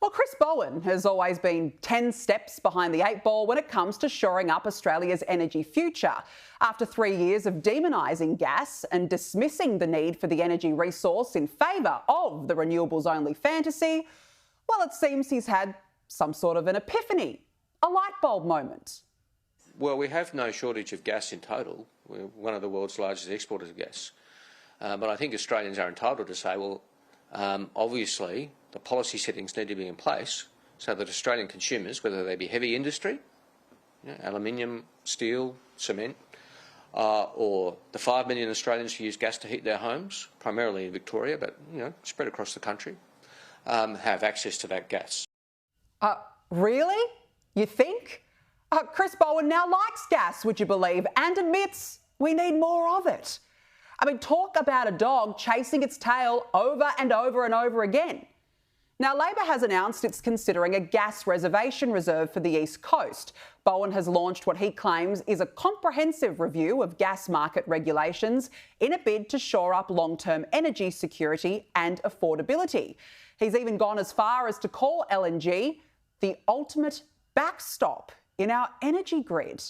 Well, Chris Bowen has always been 10 steps behind the 8 ball when it comes to shoring up Australia's energy future. After 3 years of demonising gas and dismissing the need for the energy resource in favour of the renewables-only fantasy, well, it seems he's had some sort of an epiphany, a light bulb moment. Well, we have no shortage of gas in total. We're one of the world's largest exporters of gas. But I think Australians are entitled to say, well, obviously the policy settings need to be in place so that Australian consumers, whether they be heavy industry, aluminium, steel, cement, or the 5 million Australians who use gas to heat their homes, primarily in Victoria, but spread across the country, have access to that gas. Really? You think? Chris Bowen now likes gas, would you believe, and admits we need more of it. I mean, talk about a dog chasing its tail over and over and over again. Now, Labor has announced it's considering a gas reservation reserve for the East Coast. Bowen has launched what he claims is a comprehensive review of gas market regulations in a bid to shore up long-term energy security and affordability. He's even gone as far as to call LNG the ultimate backstop in our energy grid.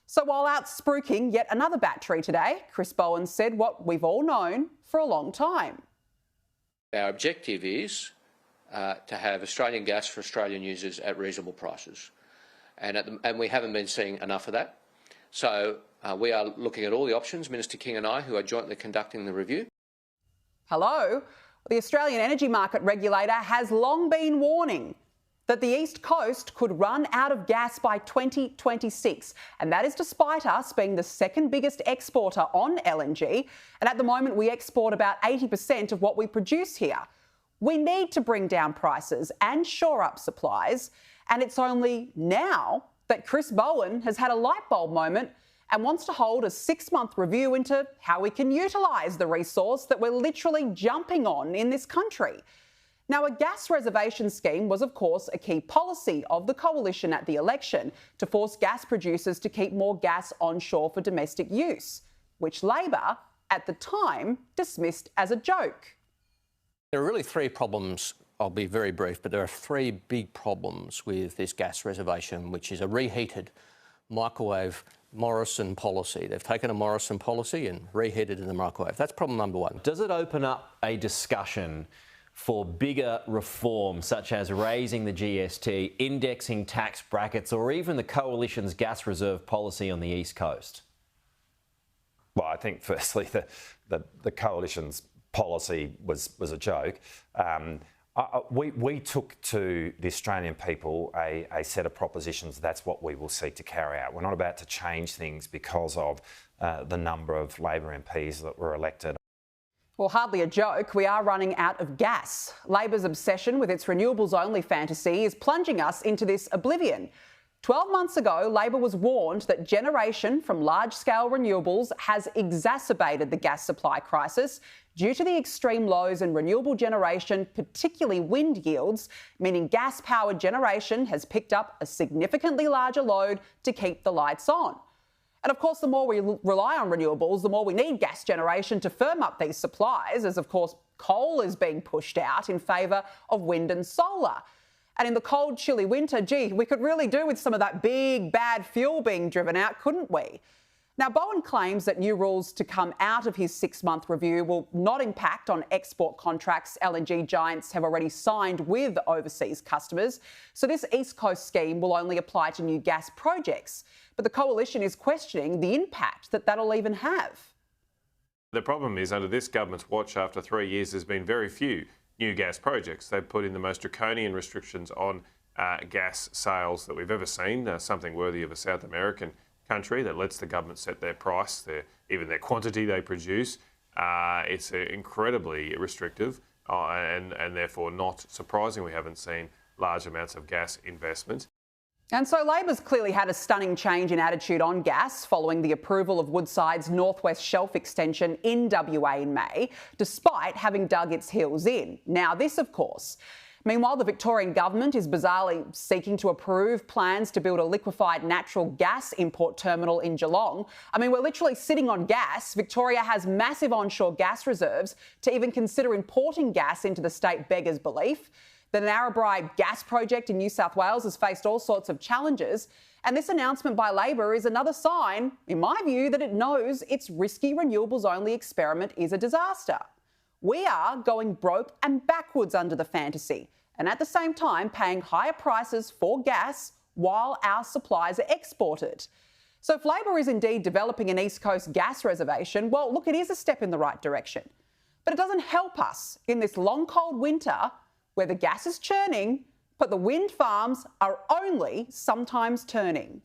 So while out spruiking yet another battery today, Chris Bowen said what we've all known for a long time. Our objective is to have Australian gas for Australian users at reasonable prices. And we haven't been seeing enough of that. So we are looking at all the options, Minister King and I, who are jointly conducting the review. Hello? The Australian Energy Market Regulator has long been warning that the East Coast could run out of gas by 2026. And that is despite us being the second biggest exporter on LNG. And at the moment, we export about 80% of what we produce here. We need to bring down prices and shore up supplies. And it's only now that Chris Bowen has had a light bulb moment and wants to hold a 6-month review into how we can utilise the resource that we're literally jumping on in this country. Now, a gas reservation scheme was, of course, a key policy of the coalition at the election to force gas producers to keep more gas onshore for domestic use, which Labor, at the time, dismissed as a joke. There are really three problems. I'll be very brief, but there are three big problems with this gas reservation, which is a reheated microwave Morrison policy. They've taken a Morrison policy and reheated it in the microwave. That's problem number one. Does it open up a discussion for bigger reform, such as raising the GST, indexing tax brackets, or even the coalition's gas reserve policy on the East Coast? Well, I think firstly the coalition's policy was a joke. We took to the Australian people a set of propositions. That's what we will seek to carry out. We're not about to change things because of the number of Labor MPs that were elected. Well, hardly a joke. We are running out of gas. Labor's obsession with its renewables-only fantasy is plunging us into this oblivion. 12 months ago, Labor was warned that generation from large-scale renewables has exacerbated the gas supply crisis due to the extreme lows in renewable generation, particularly wind yields, meaning gas-powered generation has picked up a significantly larger load to keep the lights on. And of course, the more we rely on renewables, the more we need gas generation to firm up these supplies, as of course coal is being pushed out in favour of wind and solar. And in the cold, chilly winter, gee, we could really do with some of that big, bad fuel being driven out, couldn't we? Now, Bowen claims that new rules to come out of his 6-month review will not impact on export contracts LNG giants have already signed with overseas customers. So this East Coast scheme will only apply to new gas projects. But the coalition is questioning the impact that that'll even have. The problem is, under this government's watch, after 3 years, there's been very few new gas projects. They've put in the most draconian restrictions on gas sales that we've ever seen, something worthy of a South American country that lets the government set their price, even their quantity they produce. It's incredibly restrictive and therefore not surprising we haven't seen large amounts of gas investment. And so Labor's clearly had a stunning change in attitude on gas following the approval of Woodside's North West Shelf extension in WA in May, despite having dug its heels in. Now this, of course. Meanwhile, the Victorian government is bizarrely seeking to approve plans to build a liquefied natural gas import terminal in Geelong. I mean, we're literally sitting on gas. Victoria has massive onshore gas reserves. To even consider importing gas into the state beggars belief. The Narrabri gas project in New South Wales has faced all sorts of challenges, and this announcement by Labor is another sign, in my view, that it knows its risky renewables-only experiment is a disaster. We are going broke and backwards under the fantasy, and at the same time paying higher prices for gas while our supplies are exported. So if Labor is indeed developing an East Coast gas reservation, well, look, it is a step in the right direction. But it doesn't help us in this long, cold winter where the gas is churning, but the wind farms are only sometimes turning.